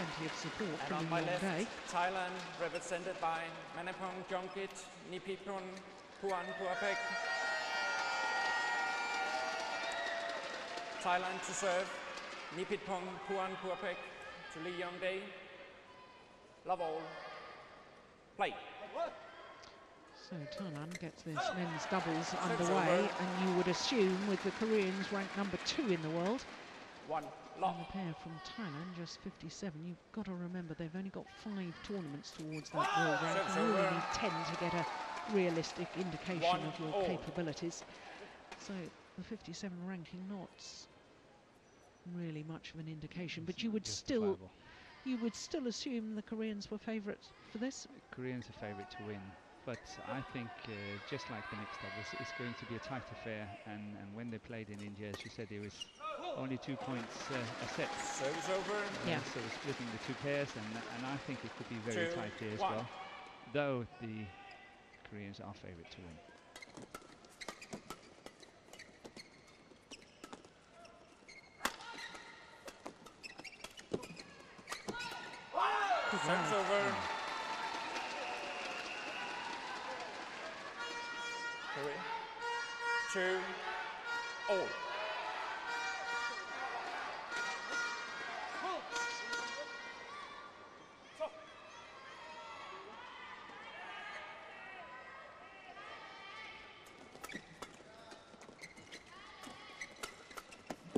plenty of support And from on the my Yong left, day. Thailand, represented by M.Jongjit, Nipitphon, N.Puangpuapech. Thailand to serve, Nipitphon, N.Puangpuapech to Li-Ning. Love all. Play. So Thailand gets this men's doubles underway, and you would assume with the Koreans ranked number 2 in the world, One, and lock. the pair from Thailand just 57. You've got to remember they've only got 5 tournaments towards that world ranking. You only need 10 to get a realistic indication of your capabilities. So the 57 ranking not really much of an indication, but you would still assume the Koreans were favourites for this. Koreans are favourite to win, but I think just like the mixed doubles, it's going to be a tight affair. And when they played in India, as you said, there was only 2 points a set. Service over. Yeah. So we're splitting the 2 pairs, and I think it could be very 2, tight here as 1. well. Though the Koreans are favourite to win. Service over. 3, 2, all.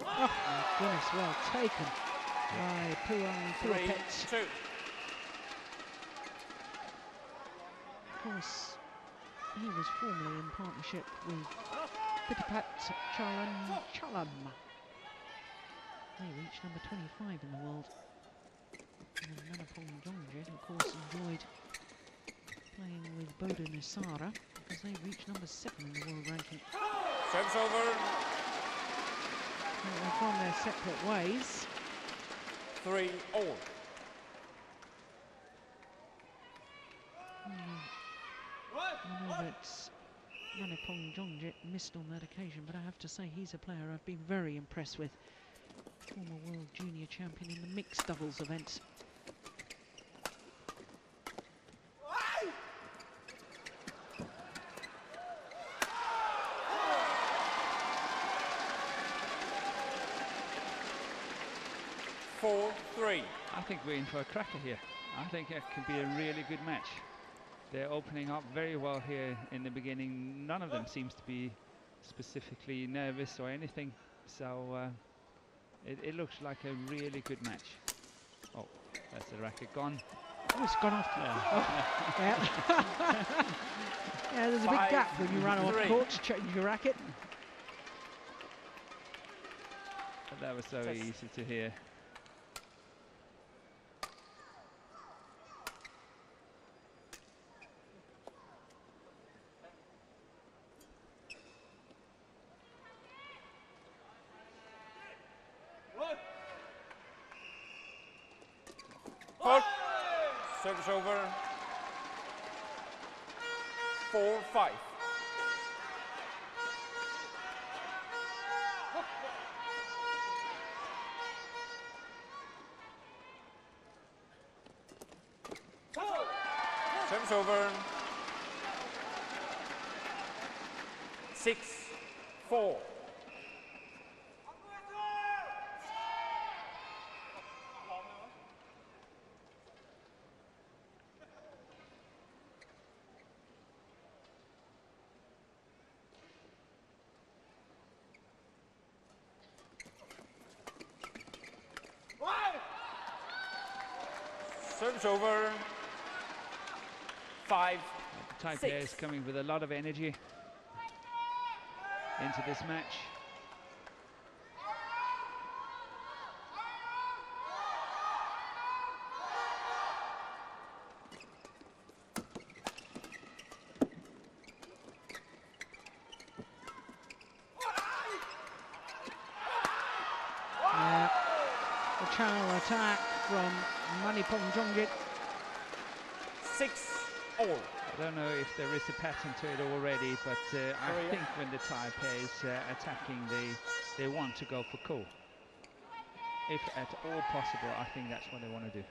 Oh my goodness, well taken by N.Puangpuapech. 3, 2. Of course, he was formerly in partnership with Nipitphon. They reached number 25 in the world. And Maneepong, of course, enjoyed playing with Bodo Nisara because they reached number 7 in the world ranking. Service over. And they've gone their separate ways. 3, all. I know that N.Puangpuapech missed on that occasion, but I have to say he's a player I've been very impressed with. Former world junior champion in the mixed doubles events. Four, 3. I think we're in for a cracker here. I think it can be a really good match. They're opening up very well here in the beginning. None of them seems to be specifically nervous or anything. So it looks like a really good match. Oh, that's the racket gone. Oh, it's gone off. Yeah. Oh, yeah. Yeah, there's a big gap when you run off court to change your racket. But that was so easy to hear. Service over. 4, 5. Service over. 6, 4. Service over. 5, The Thai player is coming with a lot of energy into this match. Yeah. The channel attack from Maneepong. 6, all. I don't know if there is a pattern to it already, but I think when the Thai pair is attacking, they want to go for cool. if at all possible, I think that's what they want to do.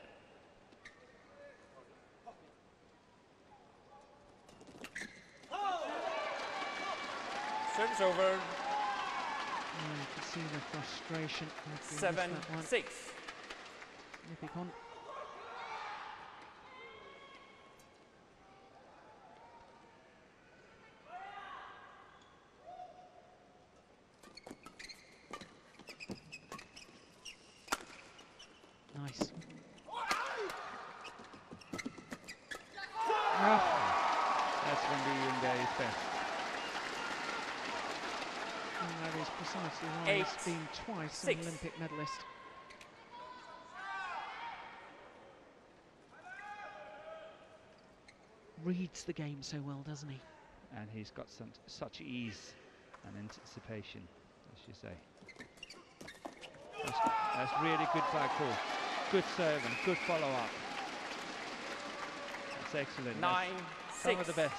Service over. You can see the frustration. 7-6. Nipitphon. Nice. That's when the Yong is best. And that is precisely why he's been twice an Olympic medalist. Reads the game so well, doesn't he? And he's got such ease and anticipation, as you say. That's really good back ball. Good serve and good follow-up. That's excellent. 9-6. Some of the best.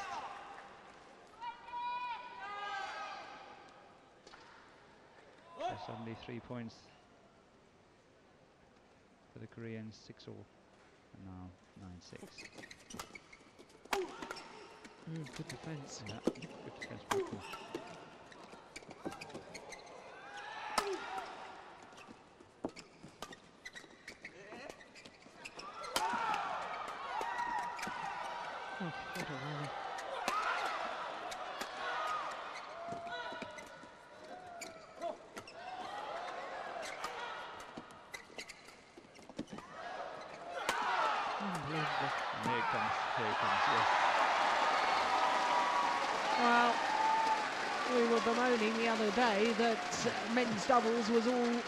So suddenly 3 points for the Koreans, 6-all, and now 9-6. Good defence. Yeah, good defence. Pretty cool. Oh, what a rally. Unbelievable. And here it comes, yes. Well, we were bemoaning the other day that men's doubles was all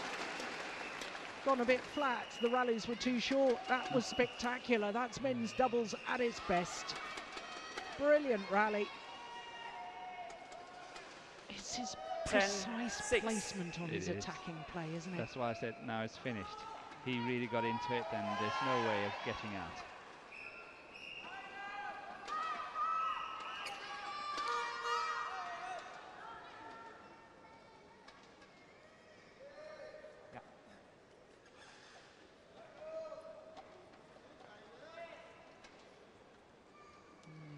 gone a bit flat. The rallies were too short. That was spectacular. That's men's doubles at its best. Brilliant rally. It's his precise placement on his attacking play, isn't it? That's why I said now it's finished. He really got into it and there's no way of getting out.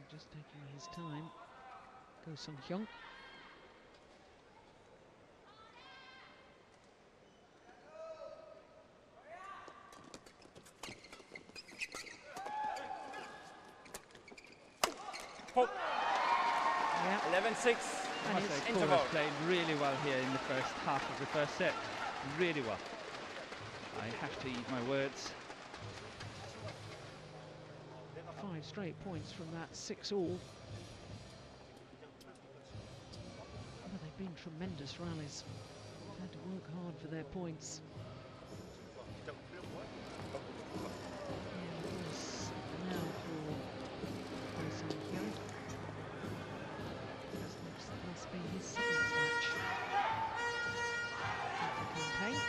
Just taking his time. Goes Hyun. Yeah. 11-6. And interval. Played really well here in the first half of the first set. Really well. I have to eat my words. 5 straight points from that 6-all. Well, they've been tremendous rallies. Had to work hard for their points. And of course, now for Hyun. This must be his 7th match of the campaign.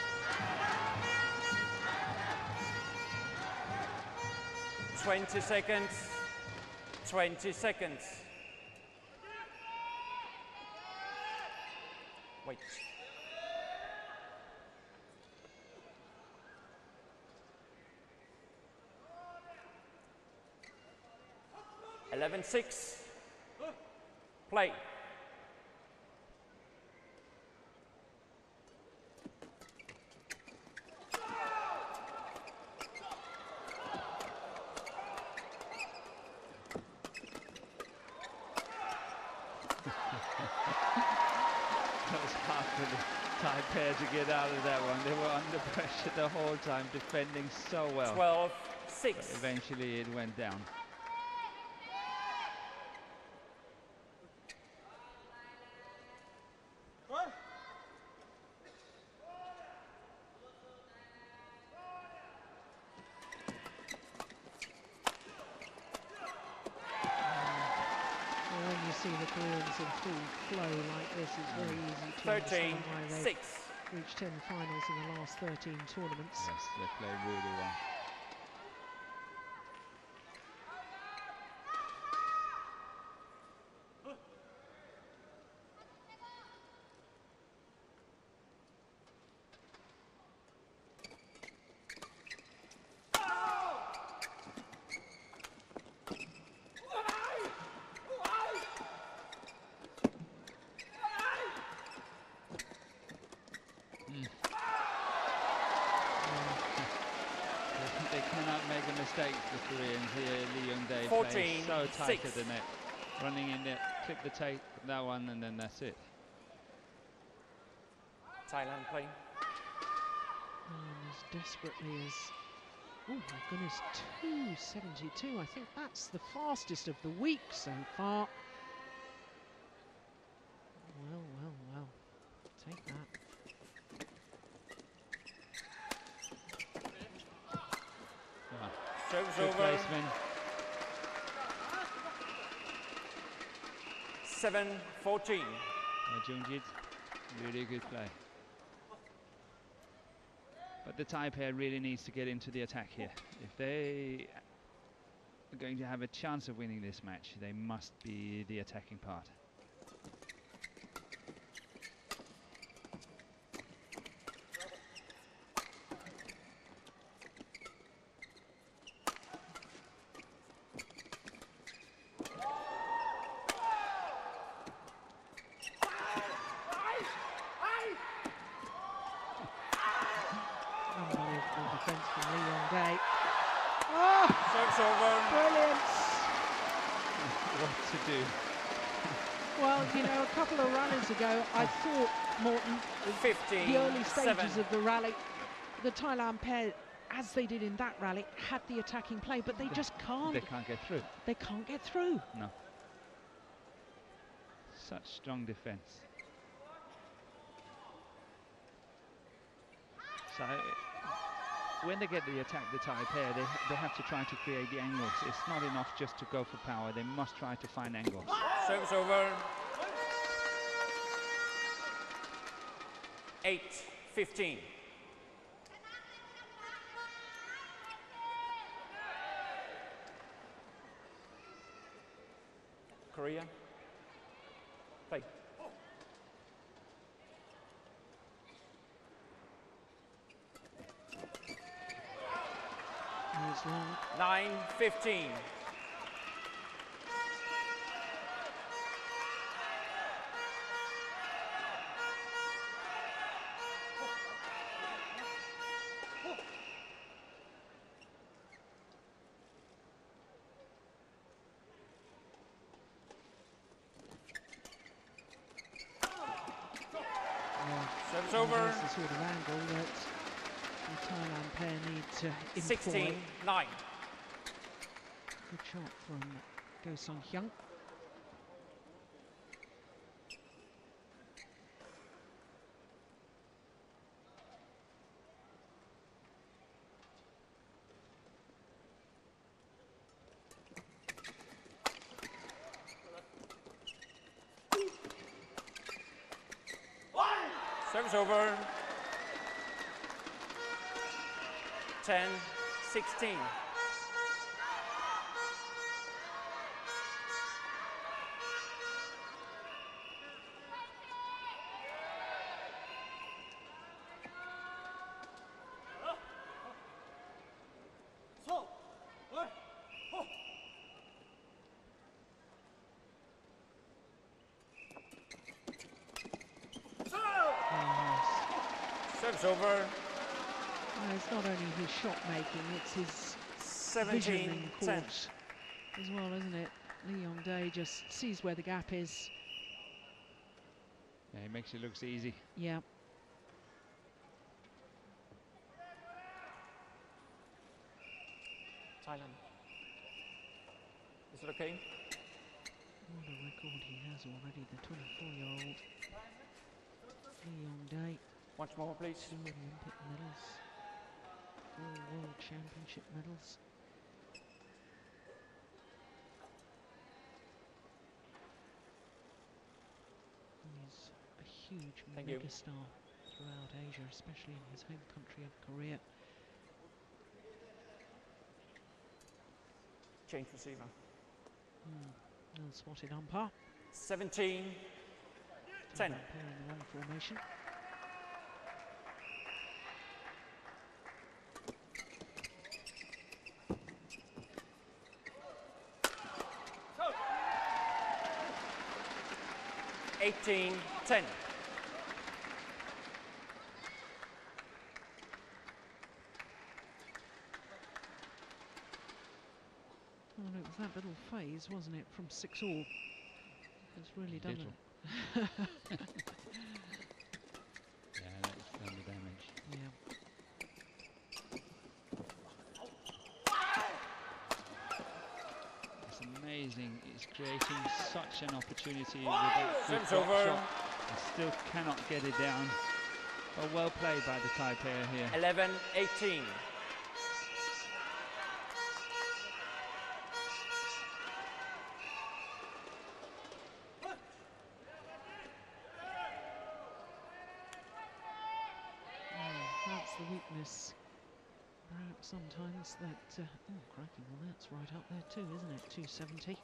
20 seconds. 20 seconds. Wait. Eleven 6. Play. That was hard for the Thai pair to get out of that one. They were under pressure the whole time, defending so well. 12-6. But eventually it went down. When you see the Koreans in full flow like this, it's very easy to understand why they've reached 10 finals in the last 13 tournaments. Yes, they play really well. They cannot make a mistake, the Koreans here. Li Yong-dae 14, plays so tight 6. at the net. Running in there, clip the tape, that one, and then that's it. Thailand playing. As desperately as, oh my goodness, 2:72. I think that's the fastest of the week so far. Well, well, well. Take that. Service Good over. placement. 7-14. M.Jongjit, really good play. But the Thai pair really needs to get into the attack here. If they are going to have a chance of winning this match, they must be the attacking part. Unbelievable defence from Li Yong-dae. Oh, Service over. brilliant! What to do? Well, you know, a couple of rallies ago, I thought, Morton, 15, the early stages 7. of the rally, the Thailand pair, as they did in that rally, had the attacking play, but they just can't. They can't get through. They can't get through. No. Such strong defense. So when they get the attack, the Thai pair, they have to try to create the angles. It's not enough just to go for power. They must try to find angles. Service over. 8-15. Korea. Play. It's long. 9-15. Service over. That's the sort of angle that the Thailand pair need to employ. 16-9. Good shot from Hyun. Service over. 10-16. Service over. It's not only his shot making, it's his 17-10. vision in court as well, isn't it? Li Yong-dae just sees where the gap is. Yeah, he makes it look easy. Yeah. Thailand. Is it okay? What a record he has already, the 24-year-old Li Yong-dae. Once more, please. 2 Olympic medals, 4 World Championship medals. He's a huge megastar throughout Asia, especially in his home country of Korea. Change receiver. Well-spotted umpire. 17-10. In the wrong formation. $18-10. Well, it was that little phase, wasn't it, from 6-all? It's really done Little. it. Yeah, that's done the damage. Yeah. It's amazing. It's creating such an opportunity with that good Service drop over. shot. And still cannot get it down. But well played by the Thai pair here. 11-18. That's the weakness. Perhaps sometimes that. Oh, crikey! Well, that's right up there too, isn't it? 270.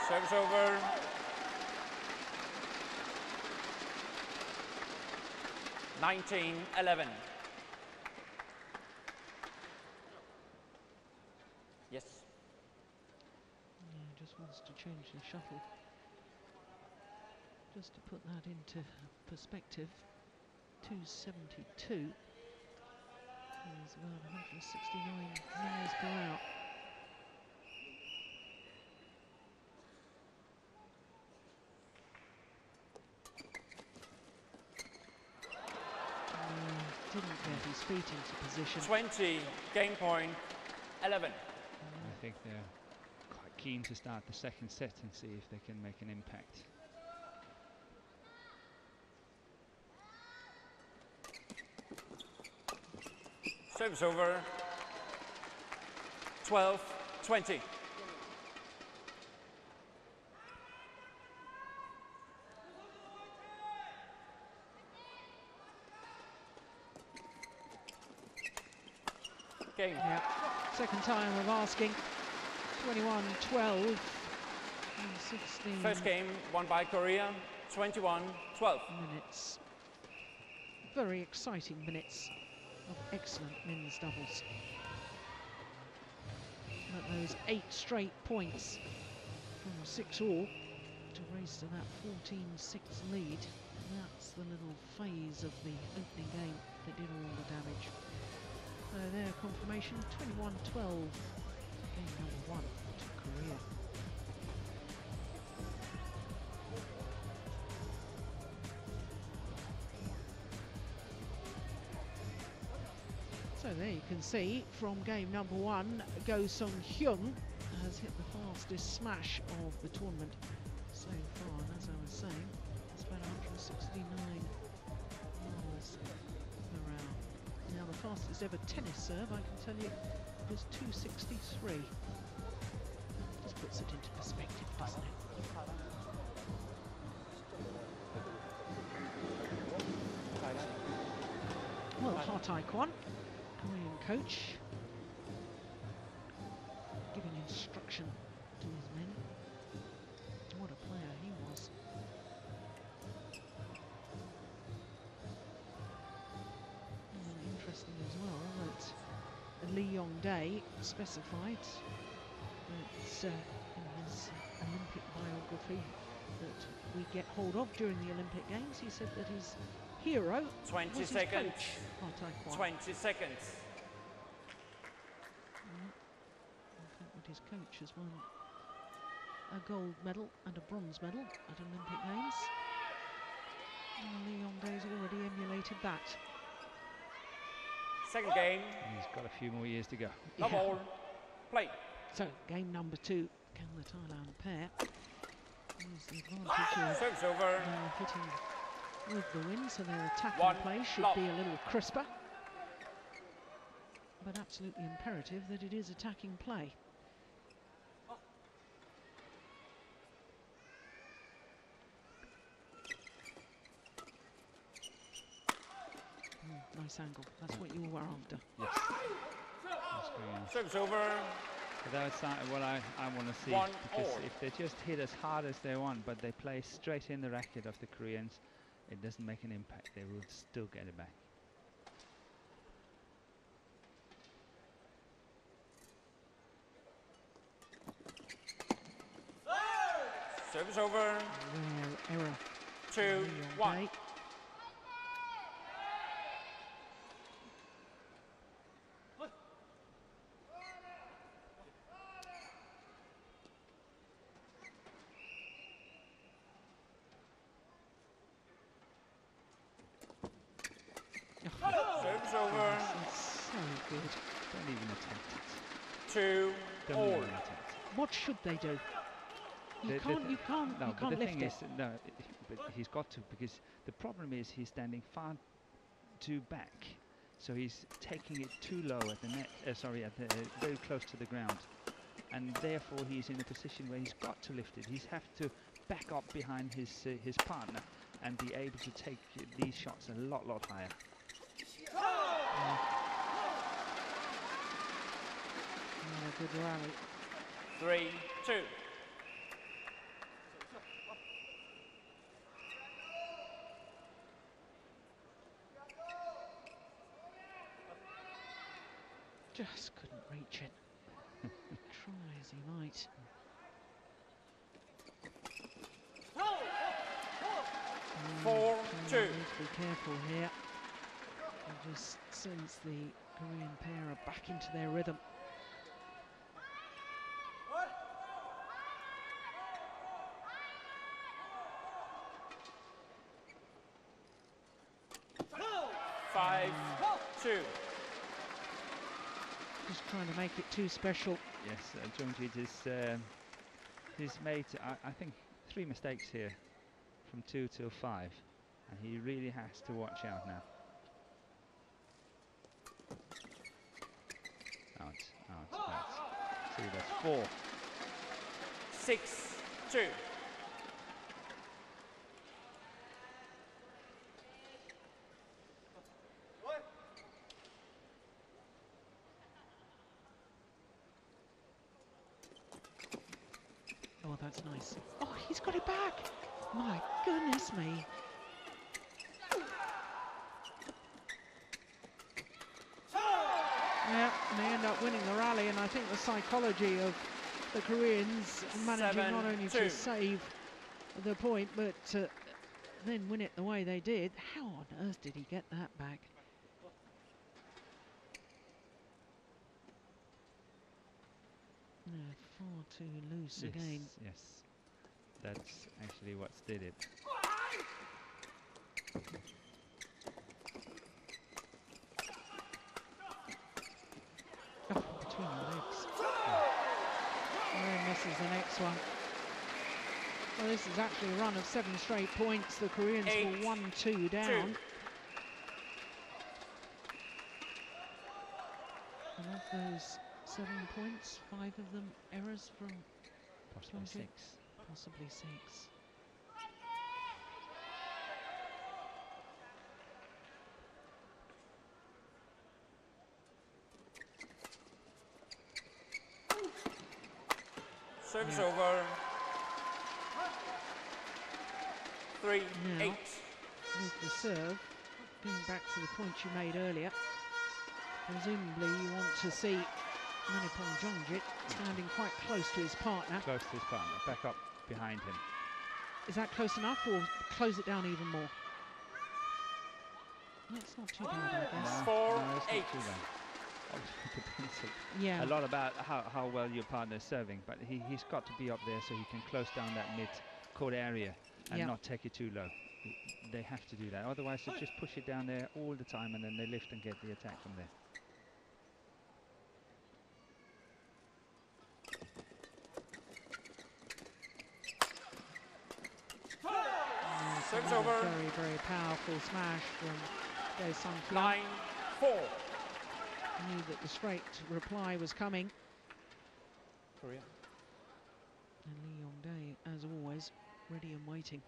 Service over. (19-11). Yes. Yeah, just wants to change the shuttle. Just to put that into perspective, 272 is about 169 miles per hour. Didn't get his feet into position. 20, game point, 11. I think they're quite keen to start the second set and see if they can make an impact. Service over. 12-20. Game. Yep. Second time of asking. 21-12. 16 First game won by Korea. 21-12. minutes. Very exciting minutes of excellent men's doubles. But those 8 straight points from 6-all to race to that 14-6 lead. That's the little phase of the opening game that did all the damage. So their confirmation, 21-12, game number 1 to Korea. So there you can see from game number 1, Hyun has hit the fastest smash of the tournament so far, and as I was saying, it's about 169 miles per hour. Now the fastest ever tennis serve, I can tell you, was 263. Just puts it into perspective, doesn't it? Well, Ha Taekwon, Korean coach, giving instruction to his men. What a player he was. And interesting as well that Li-Ning specified that in his Olympic biography that we get hold of during the Olympic Games, he said that his hero 20 was his seconds. coach, Ha Taekwon. 20 seconds. In fact, that his coach has won a gold medal and a bronze medal at Olympic Games. And Li-Ning already emulated that. Second game. He's got a few more years to go. Love Yeah. all. Play. So, game number 2, can the Thailand pair use the advantage of Service over. hitting with the win, so their attacking One play should love. be a little crisper. But absolutely imperative that it is attacking play. Nice angle. That's what you were after. Yes. That's going on. Service over. But that's what I want to see. 1 Because all. if they just hit as hard as they want, but they play straight in the racket of the Koreans, it doesn't make an impact. They will still get it back. Service over. Rare error. 2-1. good. Don't even attempt it. 2 Don't all. even attempt it. What should they do? You The can't No, but the lift thing it. is, no, but he's got to, because the problem is he's standing far too back, so he's taking it too low at the net. Very close to the ground, and therefore he's in a position where he's got to lift it. He's have to back up behind his partner and be able to take these shots a lot higher. A good rally. 3-2. Just couldn't reach it. Try as he might. Four, two. Need to be careful here. I just sense the Korean pair are back into their rhythm. Five, two. Just trying to make it too special. Yes, Jongjit is he's made I think 3 mistakes here, from 2 till 5, and he really has to watch out now. Out. See, that's 4. 6-2. Oh, that's nice. Oh, he's got it back. My goodness me. Yeah, and they end up winning the rally, and I think the psychology of the Koreans managing not only to 7-2. save the point, but then win it the way they did. How on earth did he get that back? No, far too loose again. Yes, that's actually what did it. Oh, between the legs. And then misses the next one. Well, this is actually a run of 7 straight points. The Koreans were 1-2 down. And of those 7 points, 5 of them errors from Possibly 6. possibly 6. Service over. 3-8. With the serve, going back to the point you made earlier, presumably you want to see M.Jongjit standing quite close to his partner. Close to his partner, back up behind him. Is that close enough, or close it down even more? That's not too bad, I guess. No, it's not too bad. Obviously, Yeah. a lot about how well your partner is serving, but he's got to be up there so he can close down that mid-court area and not take it too low. They have to do that, otherwise they just push it down there all the time, and then they lift and get the attack from there. Service over. Very, very powerful smash from Dae Sung Hyun. 9-4. Knew that the straight reply was coming. Korea. And Lee Yong-dae, as always, ready and waiting.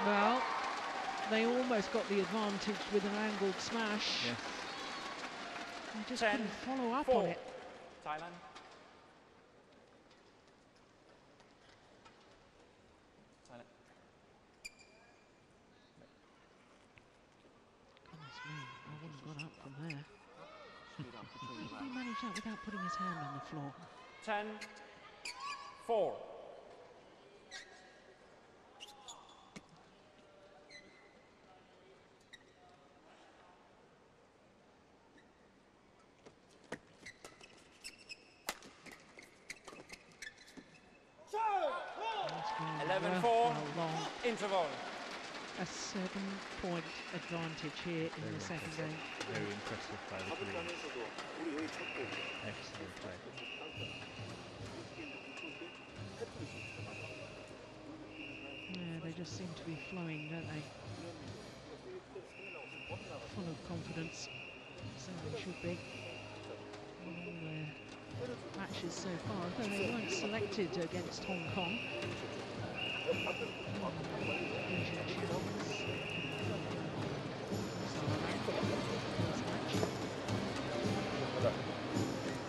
Well, they almost got the advantage with an angled smash. Yes. They just 10, couldn't follow up 4. on it. Thailand. Goodness me, I wouldn't have got up from there. How did he manage that without putting his hand on the floor? 10-4. interval. A 7-point advantage here in the second game. Very impressive by the Koreans. Excellent play. Yeah, they just seem to be flowing, don't they? Full of confidence, so they should be. In all their matches so far, although they weren't selected against Hong Kong. Asian champions.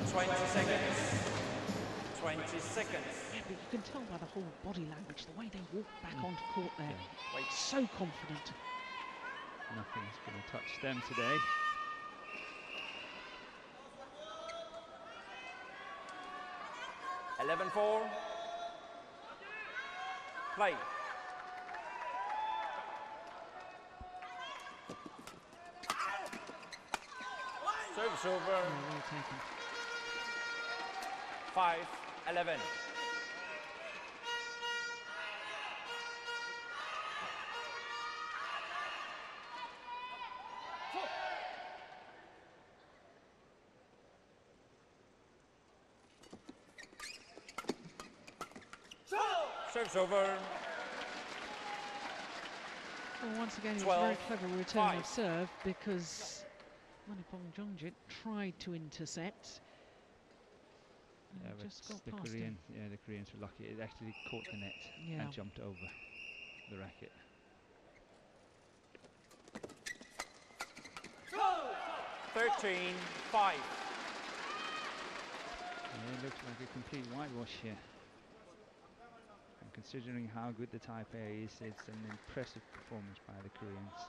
20 seconds. 20 seconds. Yeah, but you can tell by the whole body language, the way they walk back onto court there. Yeah. So confident. Nothing's going to touch them today. (11-4). Play. Service over. Yeah, well taken. 5-11. Service over. Well, once again, it was a very clever return of serve because N.Puangpuapech tried to intercept. Yeah, but just got the past Koreans, him. yeah, the Koreans were lucky. It actually caught the net and jumped over the racket. 13-5. Yeah, it looks like a complete whitewash here. And considering how good the Taipei is, it's an impressive performance by the Koreans.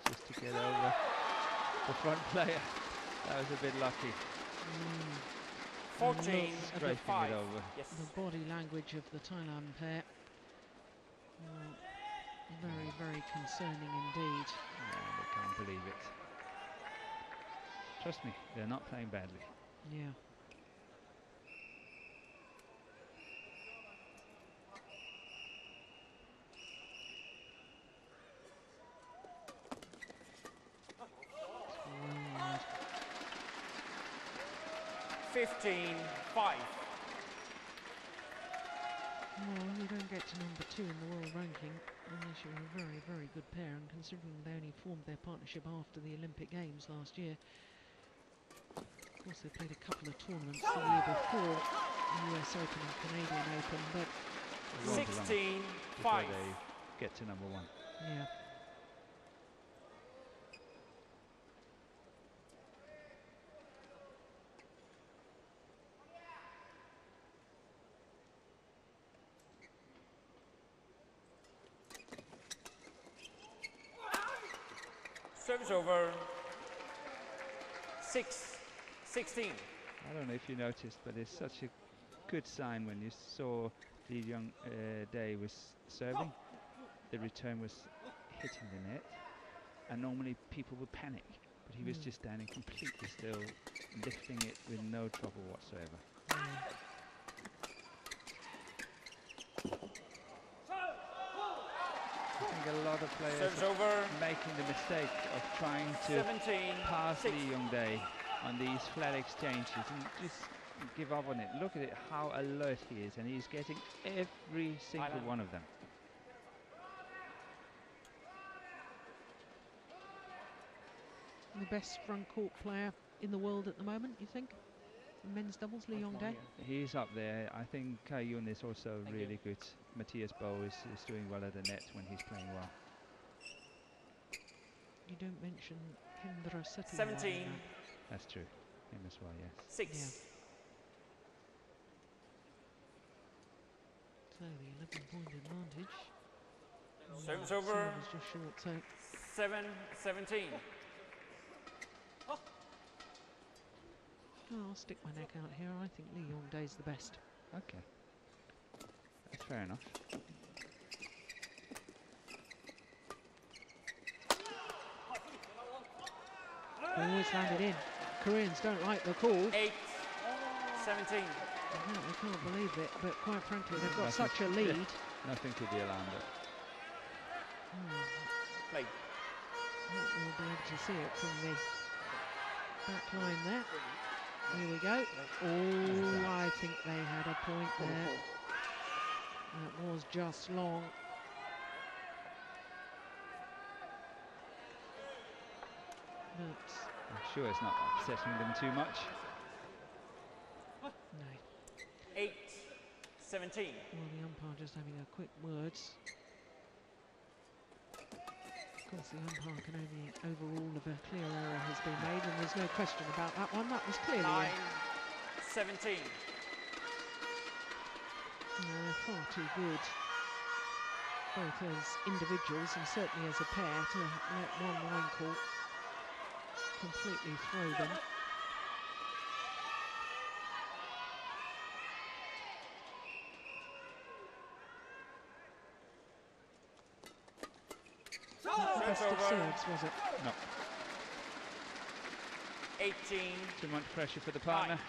Just to get over the front player. That was a bit lucky. 14-5. Yes. The body language of the Thailand pair. Very, very concerning indeed. Yeah, they can't believe it. Trust me, they're not playing badly. Yeah. (15-5). Well, you don't get to number 2 in the world ranking unless you're a very, very good pair, and considering they only formed their partnership after the Olympic Games last year. Of course, they played a couple of tournaments the year before, the US Open and Canadian Open, but 16-5. They get to number 1. Yeah. Service over. 6-16. I don't know if you noticed, but it's such a good sign when you saw Li-Ning was serving. The return was hitting the net, and normally people would panic, but he was just standing completely still, lifting it with no trouble whatsoever. I think a lot of players are making the mistake of trying to pass Li-Ning on these flat exchanges and just give up on it. Look at it, how alert he is, and he's getting every single one of them. The best front court player in the world at the moment, you think? In men's doubles, Li-Ning. He's up there. I think Hyun is also really good. Matthias Bo is doing well at the net when he's playing well. You don't mention Hindra 17. That's true. Him as well, yes. 6. Yeah. So the 11-point advantage. Service over. Serve is just short, so 7-17. I'll stick my neck out here. I think Li-Ning is the best. Okay. That's fair enough. Oh, it's landed in. Koreans don't like the call. 8-17. I can't believe it, but quite frankly, they've got such a lead. Yeah, nothing to be alarmed at. Play. We'll be able to see it from the back line there. Here we go. Oh, I think they had a point there. That was just long. But I'm sure it's not upsetting them too much. no. 8-17. Well, the umpire just having a quick word. Of course, the umpire can only overrule if a clear error has been made, and there's no question about that one. That was clearly 9-17. Far too good, both as individuals and certainly as a pair, to let one line call completely throw them. Best of serves, was it? No. 18. Too much pressure for the partner.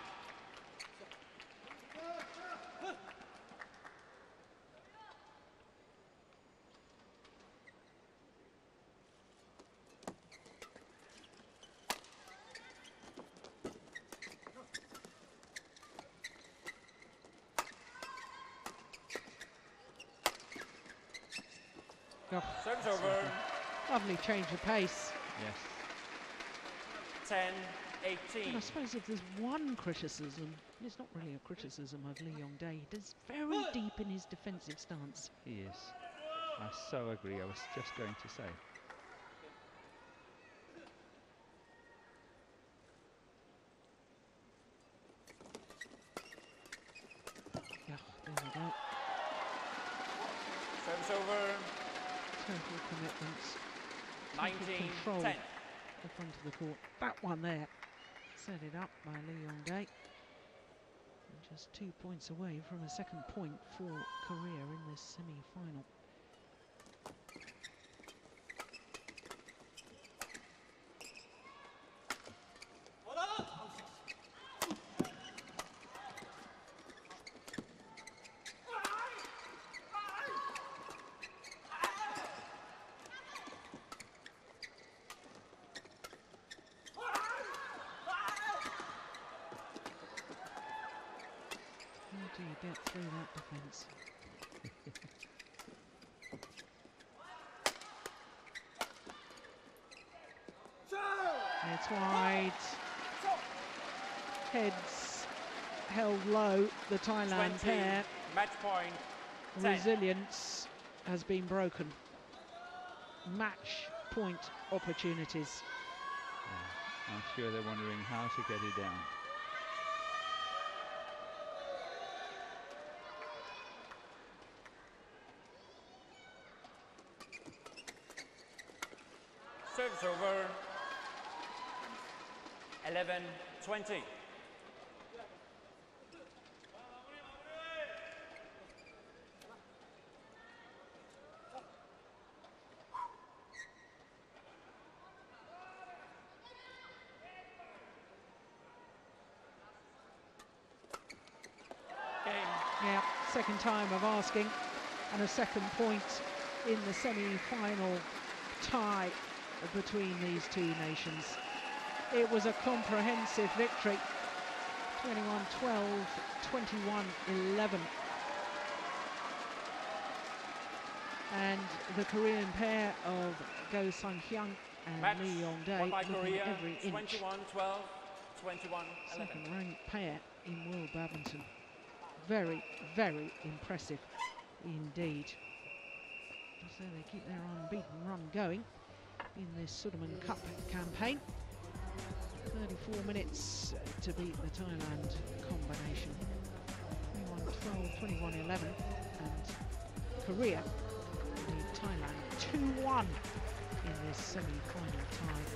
Oh, Service over. lovely change of pace. Yes. 10-18. And I suppose if there's one criticism, it's not really a criticism of Li-Ning, he's very deep in his defensive stance. He is. I so agree. I was just going to say. Yeah, there we go. Service over. Total commitment. Total 19-10. control the front of the court. That one there, set it up by Li-Ning. And just 2 points away from a second point for Korea in this semi-final. How do you get through that defence? It's wide. Heads held low, the Thailand 20. pair. Match point. 10. Resilience has been broken. Match point opportunities. Yeah. I'm sure they're wondering how to get it down. Service over. 11-20. Yeah, second time of asking, and a second point in the semi-final tie between these two nations. It was a comprehensive victory, 21-12, 21-11. And the Korean pair of Go Sang-hyun and Match Li-Ning won by looking Korea. every inch. 21-12, 21-11. Second-ranked pair in world badminton. Very, very impressive indeed. So they keep their unbeaten run going in this Sudirman Cup campaign. 34 minutes to beat the Thailand combination. 21-12, 21-11, and Korea lead Thailand 2-1 in this semi-final tie.